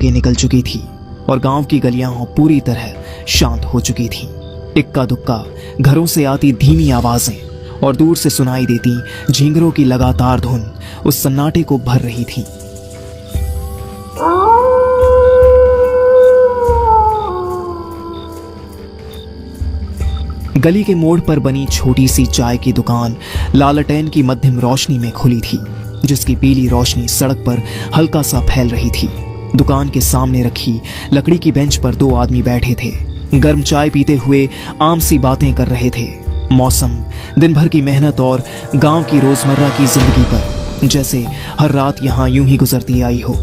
आगे निकल चुकी थी और गांव की गलियां पूरी तरह शांत हो चुकी थीं। इक्का दुक्का घरों से आती धीमी आवाजें और दूर से सुनाई देती झींगरों की लगातार धुन उस सन्नाटे को भर रही थी। गली के मोड़ पर बनी छोटी सी चाय की दुकान लालटेन की मध्यम रोशनी में खुली थी, जिसकी पीली रोशनी सड़क पर हल्का सा फैल रही थी। दुकान के सामने रखी लकड़ी की बेंच पर दो आदमी बैठे थे, गर्म चाय पीते हुए आम सी बातें कर रहे थे। मौसम, दिन भर की मेहनत और गांव की रोजमर्रा की जिंदगी पर जैसे हर रात यहां यूं ही गुजरती आई हो।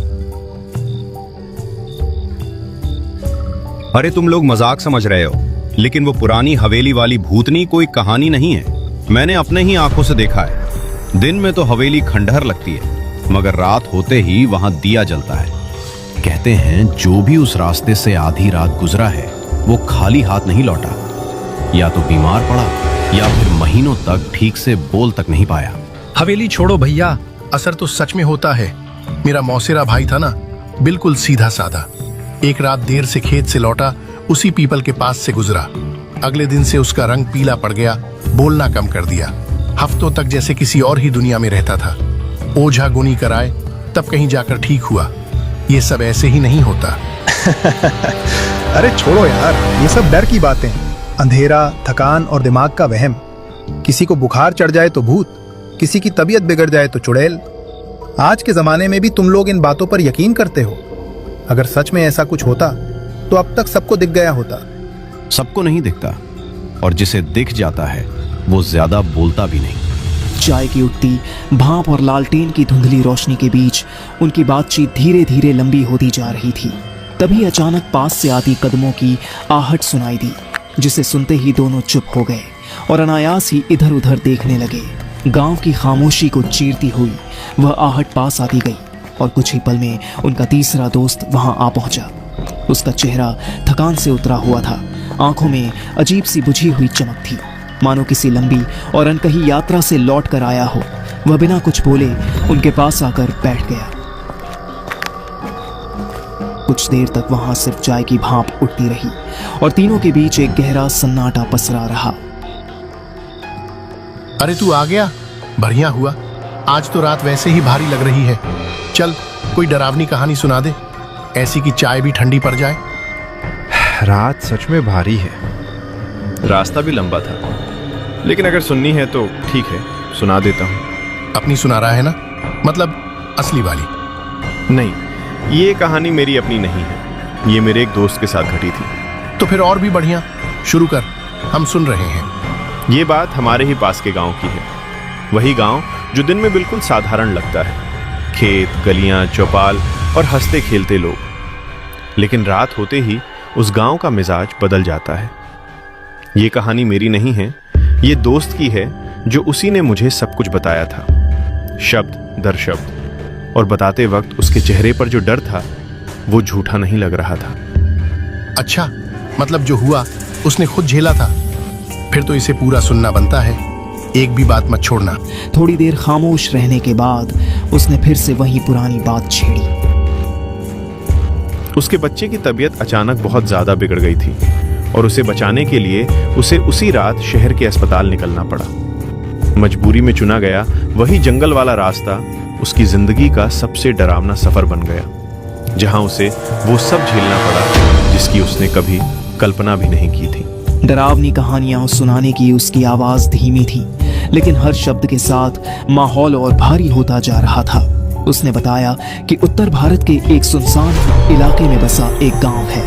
अरे तुम लोग मजाक समझ रहे हो, लेकिन वो पुरानी हवेली वाली भूतनी कोई कहानी नहीं है। मैंने अपने ही आंखों से देखा है। दिन में तो हवेली खंडहर लगती है, मगर रात होते ही वहां दिया जलता है। कहते हैं जो भी उस रास्ते से आधी रात गुजरा है वो खाली हाथ नहीं लौटा, या तो बीमार पड़ा या फिर महीनों तक ठीक से बोल तक नहीं पाया। हवेली छोड़ो भैया, असर तो सच में होता है। मेरा मौसेरा भाई था ना, बिल्कुल सीधा साधा। एक रात देर से खेत से लौटा, उसी पीपल के पास से गुजरा। अगले दिन से उसका रंग पीला पड़ गया, बोलना कम कर दिया। हफ्तों तक जैसे किसी और ही दुनिया में रहता था। ओझा गुनी कराए तब कहीं जाकर ठीक हुआ। ये सब ऐसे ही नहीं होता। अरे छोड़ो यार, ये सब डर की बातें। अंधेरा, थकान और दिमाग का वहम। किसी को बुखार चढ़ जाए तो भूत, किसी की तबीयत बिगड़ जाए तो चुड़ैल। आज के जमाने में भी तुम लोग इन बातों पर यकीन करते हो। अगर सच में ऐसा कुछ होता तो अब तक सबको दिख गया होता। सबको नहीं दिखता, और जिसे दिख जाता है वो ज्यादा बोलता भी नहीं। चाय की उठती भाप और लालटेन की धुंधली रोशनी के बीच उनकी बातचीत धीरे धीरे लंबी होती जा रही थी। तभी अचानक पास से आती कदमों की आहट सुनाई दी, जिसे सुनते ही दोनों चुप हो गए और अनायास ही इधर उधर देखने लगे। गांव की खामोशी को चीरती हुई वह आहट पास आती गई और कुछ ही पल में उनका तीसरा दोस्त वहां आ पहुंचा। उसका चेहरा थकान से उतरा हुआ था, आंखों में अजीब सी बुझी हुई चमक थी, मानो किसी लंबी और अनकही यात्रा से लौट कर आया हो। वह बिना कुछ बोले उनके पास आकर बैठ गया। कुछ देर तक वहां सिर्फ चाय की भाप उठती रही और तीनों के बीच एक गहरा सन्नाटा पसरा रहा। अरे तू आ गया, बढ़िया हुआ। आज तो रात वैसे ही भारी लग रही है। चल कोई डरावनी कहानी सुना दे, ऐसी कि चाय भी ठंडी पड़ जाए। रात सच में भारी है। रास्ता भी लंबा था, लेकिन अगर सुननी है तो ठीक है, सुना देता हूँ। अपनी सुना रहा है ना, मतलब असली वाली? नहीं, ये कहानी मेरी अपनी नहीं है, ये मेरे एक दोस्त के साथ घटी थी। तो फिर और भी बढ़िया, शुरू कर, हम सुन रहे हैं। ये बात हमारे ही पास के गांव की है। वही गांव जो दिन में बिल्कुल साधारण लगता है, खेत, गलियां, चौपाल और हंसते खेलते लोग। लेकिन रात होते ही उस गांव का मिजाज बदल जाता है। ये कहानी मेरी नहीं है, ये दोस्त की है, जो उसी ने मुझे सब कुछ बताया था, शब्द दर शब्द। और बताते वक्त उसके चेहरे पर जो डर था वो झूठा नहीं लग रहा था। अच्छा, मतलब जो हुआ उसने खुद झेला था? फिर तो इसे पूरा सुनना बनता है, एक भी बात मत छोड़ना। थोड़ी देर खामोश रहने के बाद उसने फिर से वही पुरानी बात छेड़ी। उसके बच्चे की तबीयत अचानक बहुत ज्यादा बिगड़ गई थी और उसे बचाने के लिए उसे उसी रात शहर के अस्पताल निकलना पड़ा। मजबूरी में चुना गया वही जंगल वाला रास्ता उसकी जिंदगी का सबसे डरावना सफर बन गया, जहां उसे वो सब झेलना पड़ा जिसकी उसने कभी कल्पना भी नहीं की थी। डरावनी कहानियां सुनाने की उसकी आवाज धीमी थी, लेकिन हर शब्द के साथ माहौल और भारी होता जा रहा था। उसने बताया कि उत्तर भारत के एक सुनसान इलाके में बसा एक गांव है,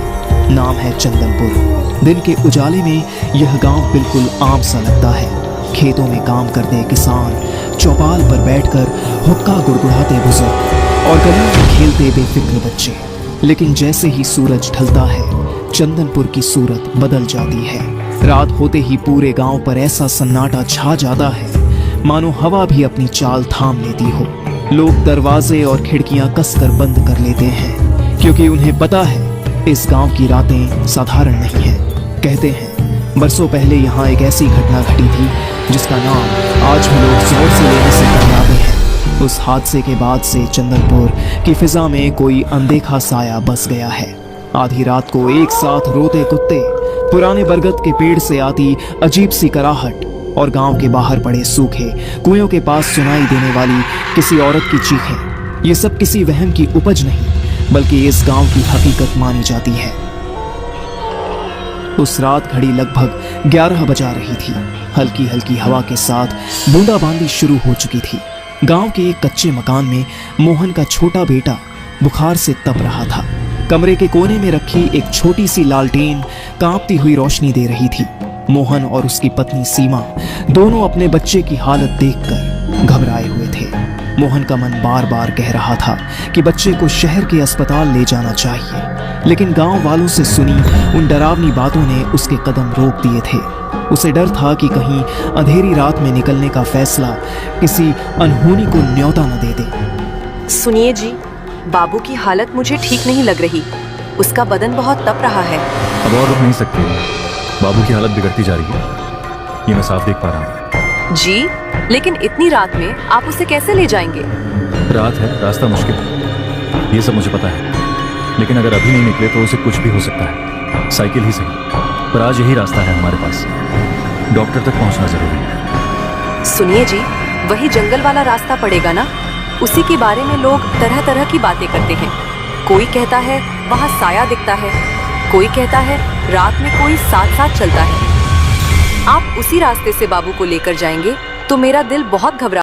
नाम है चंदनपुर। दिन के उजाले में यह गांव बिल्कुल आम सा लगता है। खेतों में काम करते किसान, चौपाल पर बैठकर हुक्का गुड़गुड़ाते बुजुर्ग और गलियों में खेलते बेफिक्र बच्चे। लेकिन जैसे ही सूरज ढलता है, चंदनपुर की सूरत बदल जाती है। रात होते ही पूरे गांव पर ऐसा सन्नाटा छा जाता है मानो हवा भी अपनी चाल थाम लेती हो। लोग दरवाजे और खिड़कियां कसकर बंद कर लेते हैं, क्योंकि उन्हें पता है इस गांव की रातें साधारण नहीं है। कहते हैं बरसों पहले यहाँ एक ऐसी घटना घटी थी जिसका नाम आज भी लोग जोर से लेने से कतराते हैं। उस हादसे के बाद से चंदनपुर की फिजा में कोई अनदेखा साया बस गया है। आधी रात को एक साथ रोते कुत्ते, पुराने बरगद के पेड़ से आती अजीब सी कराहट और गांव के बाहर पड़े सूखे कुएं के पास सुनाई देने वाली किसी औरत की चीखें, ये सब किसी वहम की उपज नहीं बल्कि इस गांव की हकीकत मानी जाती है। उस रात घड़ी लगभग 11 बजा रही थी। हल्की हल्की हवा के साथ बूंदाबांदी शुरू हो चुकी थी। गांव के एक कच्चे मकान में मोहन का छोटा बेटा बुखार से तप रहा था। कमरे के कोने में रखी एक छोटी सी लालटेन कांपती हुई रोशनी दे रही थी। मोहन और उसकी पत्नी सीमा दोनों अपने बच्चे की हालत देखकर घबराए हुए थे। मोहन का मन बार बार कह रहा था कि बच्चे को शहर के अस्पताल ले जाना चाहिए, लेकिन गांव वालों से सुनी उन डरावनी बातों ने उसके कदम रोक दिए थे। उसे डर था कि कहीं अंधेरी रात में निकलने का फैसला किसी अनहोनी को न्योता न दे दे। सुनिए जी, बाबू की हालत मुझे ठीक नहीं लग रही। उसका बदन बहुत तप रहा है। अब और रुक नहीं सकती, बाबू की हालत बिगड़ती जा रही है, ये मैं साफ देख पा रहा हूँ। जी, लेकिन इतनी रात में आप उसे कैसे ले जाएंगे? रात है, रास्ता मुश्किल है, ये सब मुझे पता है, लेकिन अगर अभी नहीं निकले तो उसे कुछ भी हो सकता है। साइकिल ही सही, पर आज यही रास्ता है हमारे पास। डॉक्टर तक पहुंचना जरूरी है। सुनिए जी, वही जंगल वाला रास्ता पड़ेगा ना? उसी के बारे में लोग तरह तरह की बातें करते हैं। कोई कहता है वहाँ साया दिखता है, कोई कहता है रात में कोई साथ साथ चलता है। आप उसी रास्ते से बाबू को लेकर जाएंगे तो मेरा दिल बहुत घबरा